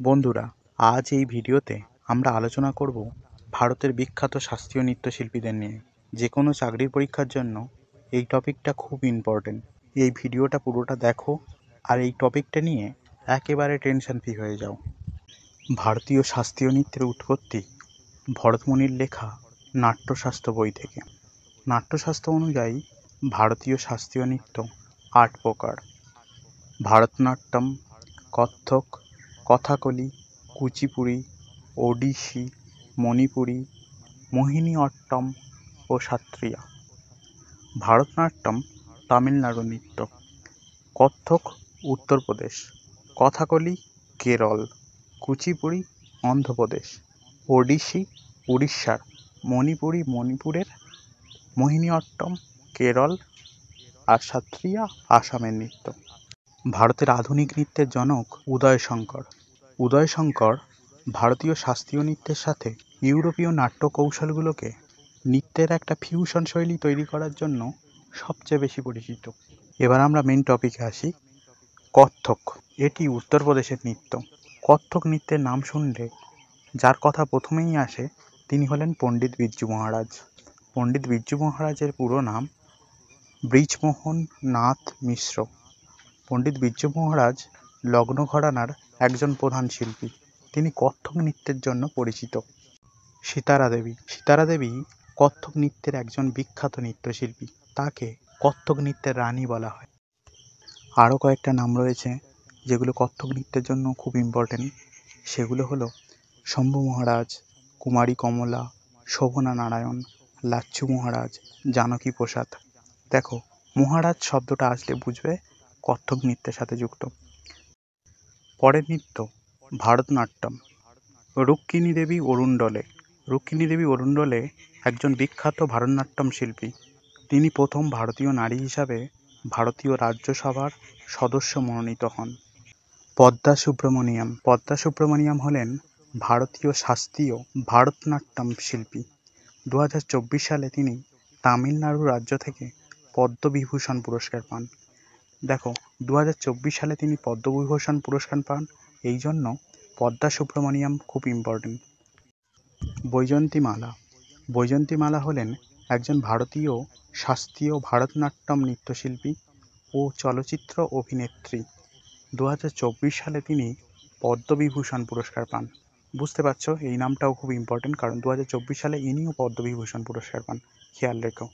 বন্ধুরা, আজ এই ভিডিওতে আমরা আলোচনা করব ভারতের বিখ্যাত শাস্ত্রীয় নৃত্যশিল্পীদের নিয়ে। যে কোনো চাকরির পরীক্ষার জন্য এই টপিকটা খুব ইম্পর্টেন্ট। এই ভিডিওটা পুরোটা দেখো আর এই টপিকটা নিয়ে একেবারে টেনশন ফ্রি হয়ে যাও। ভারতীয় শাস্ত্রীয় নৃত্যের উৎপত্তি ভরতমুনির লেখা নাট্যশাস্ত্র বই থেকে। নাট্যশাস্ত্র অনুযায়ী ভারতীয় শাস্ত্রীয় নৃত্য ৮ প্রকার: ভারতনাট্যম, কত্থক, কথাকলি, কুচিপুড়ি, ওডিশি, মণিপুরী, মোহিনীঅট্টম ও সত্রিয়া। ভারতনাট্যম তামিলনাড়ু নৃত্য, কত্থক উত্তরপ্রদেশ, কথাকলি কেরল, কুচিপুড়ি অন্ধ্রপ্রদেশ, ওডিশি উড়িষ্যার, মণিপুরী মণিপুরের, মোহিনীঅট্টম কেরল আর সত্রিয়া আসামের নৃত্য। ভারতের আধুনিক নৃত্যের জনক উদয়শঙ্কর। উদয়শঙ্কর ভারতীয় শাস্ত্রীয় নৃত্যের সাথে ইউরোপীয় নাট্য কৌশলগুলোকে নৃত্যের একটা ফিউশন শৈলী তৈরি করার জন্য সবচেয়ে বেশি পরিচিত। এবার আমরা মেন টপিকে আসি। কত্থক, এটি উত্তরপ্রদেশের নৃত্য। কত্থক নৃত্যের নাম শুনলে যার কথা প্রথমেই আসে তিনি হলেন পণ্ডিত বিরজু মহারাজ। পণ্ডিত বিরজু মহারাজের পুরো নাম ব্রিজমোহন নাথ মিশ্র। পণ্ডিত বিরজু মহারাজ লগ্ন ঘরানার একজন প্রধান শিল্পী। তিনি কত্থক নৃত্যের জন্য পরিচিত। সিতারা দেবী। সিতারা দেবী কত্থক নৃত্যের একজন বিখ্যাত নৃত্যশিল্পী। তাকে কত্থক নৃত্যের রানী বলা হয়। আরও কয়েকটা নাম রয়েছে যেগুলো কত্থক নৃত্যের জন্য খুব ইম্পর্টেন্ট। সেগুলো হলো শম্ভু মহারাজ, কুমারী কমলা, শোভনা নারায়ণ, লাচ্ছু মহারাজ, জানকী প্রসাদ। দেখো, মহারাজ শব্দটা আসলে বুঝবে কত্থক নৃত্যের সাথে যুক্ত। পরের নৃত্য ভারতনাট্যম। রুক্মিণী দেবী অরুণ্ডলে। রুক্মিণী দেবী অরুণ্ডলে একজন বিখ্যাত ভারতনাট্যম শিল্পী। তিনি প্রথম ভারতীয় নারী হিসাবে ভারতীয় রাজ্যসভার সদস্য মনোনীত হন। পদ্মা সুব্রমণিয়াম। পদ্মা সুব্রমণিয়াম হলেন ভারতীয় শাস্ত্রীয় ভারতনাট্যম শিল্পী। 2024 সালে তিনি তামিলনাড়ু রাজ্য থেকে পদ্মবিভূষণ পুরস্কার পান। দেখো, 2024 সালে তিনি পদ্মবিভূষণ পুরস্কার পান, এই জন্য পদ্মা সুব্রমণিয়াম খুব ইম্পর্টেন্ট। বৈজয়ন্তীমালা। বৈজয়ন্তীমালা হলেন একজন ভারতীয় শাস্ত্রীয় ভারতনাট্যম নৃত্যশিল্পী ও চলচ্চিত্র অভিনেত্রী। 2024 সালে তিনি পদ্মবিভূষণ পুরস্কার পান। বুঝতে পারছো, এই নামটাও খুব ইম্পর্টেন্ট, কারণ 2024 সালে ইনিও পদ্মবিভূষণ পুরস্কার পান, খেয়াল রেখো।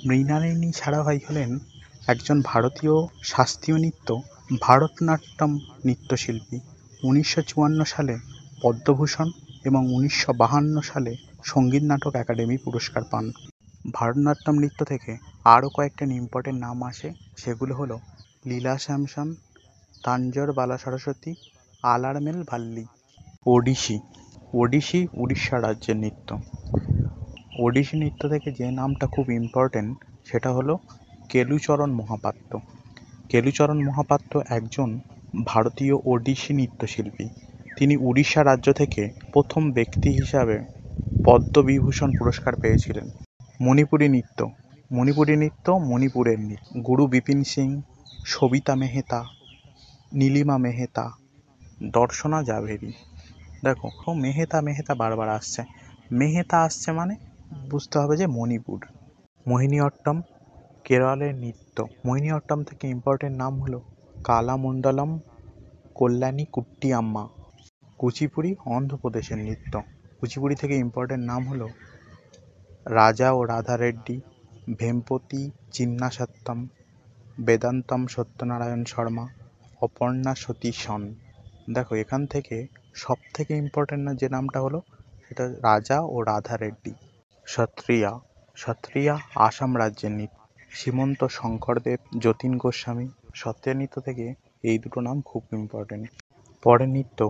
মৃণালিনী সারাভাই হলেন একজন ভারতীয় শাস্ত্রীয় নৃত্য ভারতনাট্যম নৃত্যশিল্পী। 1954 সালে পদ্মভূষণ এবং 1952 সালে সঙ্গীত নাটক একাডেমি পুরস্কার পান। ভারতনাট্যম নৃত্য থেকে আরও কয়েকটা ইম্পর্টেন্ট নাম আসে, সেগুলো হলো লীলা স্যামসন, তাঞ্জোর বালা সরস্বতী, আলারমেল ভাল্লি। ওডিশি। ওডিশি উড়িষ্যা রাজ্যের নৃত্য। ওডিশি নৃত্য থেকে যে নামটা খুব ইম্পর্টেন্ট সেটা হলো কেলুচরণ মহাপাত্র। কেলুচরণ মহাপাত্র একজন ভারতীয় ওডিশি নৃত্যশিল্পী। তিনি উড়িষ্যা রাজ্য থেকে প্রথম ব্যক্তি হিসাবে পদ্মবিভূষণ পুরস্কার পেয়েছিলেন। মণিপুরী নৃত্য। মণিপুরী নৃত্য মণিপুরের নৃত্য। গুরু বিপিন সিং, সবিতা মেহতা, নীলিমা মেহতা, দর্শনা জাভেরি। দেখো, মেহতা মেহতা বারবার আসছে, মেহতা আসছে মানে বুঝতে হবে যে মণিপুর। মোহিনীঅট্টম কেরলের নৃত্য। মোহিনীঅট্টম থেকে ইম্পর্টেন্ট নাম হলো কালামণ্ডলম, কল্যাণী কুট্টিয়াম্মা। কুচিপুড়ি অন্ধ্রপ্রদেশের নৃত্য। কুচিপুড়ি থেকে ইম্পর্টেন্ট নাম হলো রাজা ও রাধা রেড্ডি, ভেমপতি চিন্নাসত্তম, বেদান্তম সত্যনারায়ণ শর্মা, অপর্ণা সতীশন। দেখো, এখান থেকে সব থেকে ইম্পর্টেন্ট যে নামটা হলো সেটা রাজা ও রাধা রেড্ডি। সত্রিয়া। সত্রিয়া আসাম রাজ্যের নৃত্য। সীমন্ত শঙ্করদেব, যতীন গোস্বামী। সত্রিয়া নৃত্য থেকে এই দুটো নাম খুব ইম্পর্টেন্ট। পরের নৃত্য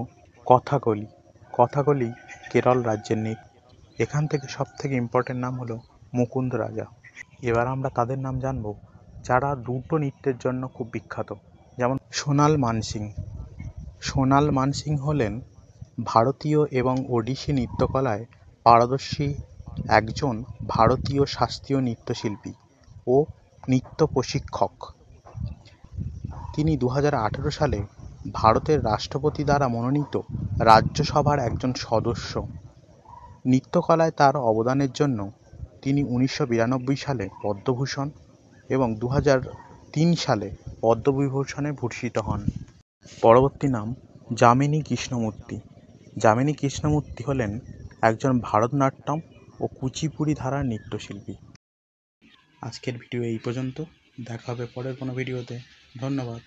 কথাকলি। কথাকলি কেরল রাজ্যের নৃত্য। এখান থেকে সব থেকে ইম্পর্টেন্ট নাম হলো মুকুন্দ রাজা। এবার আমরা তাদের নাম জানবো যারা দুটো নৃত্যের জন্য খুব বিখ্যাত, যেমন সোনাল মানসিং। সোনাল মানসিং হলেন ভারতীয় এবং ওডিশি নৃত্যকলায় পারদর্শী একজন ভারতীয় শাস্ত্রীয় নৃত্যশিল্পী ও নৃত্য প্রশিক্ষক। তিনি 2018 সালে ভারতের রাষ্ট্রপতি দ্বারা মনোনীত রাজ্যসভার একজন সদস্য। নৃত্যকলায় তার অবদানের জন্য তিনি 1992 সালে পদ্মভূষণ এবং 2003 সালে পদ্মবিভূষণে ভূষিত হন। পরবর্তী নাম যামিনী কৃষ্ণমূর্তি। যামিনী কৃষ্ণমূর্তি হলেন একজন ভারতনাট্যম ও কুচিপুড়ি ধারার নৃত্যশিল্পী। আজকের ভিডিও এই পর্যন্ত, দেখা হবে পরের কোনো ভিডিওতে। ধন্যবাদ।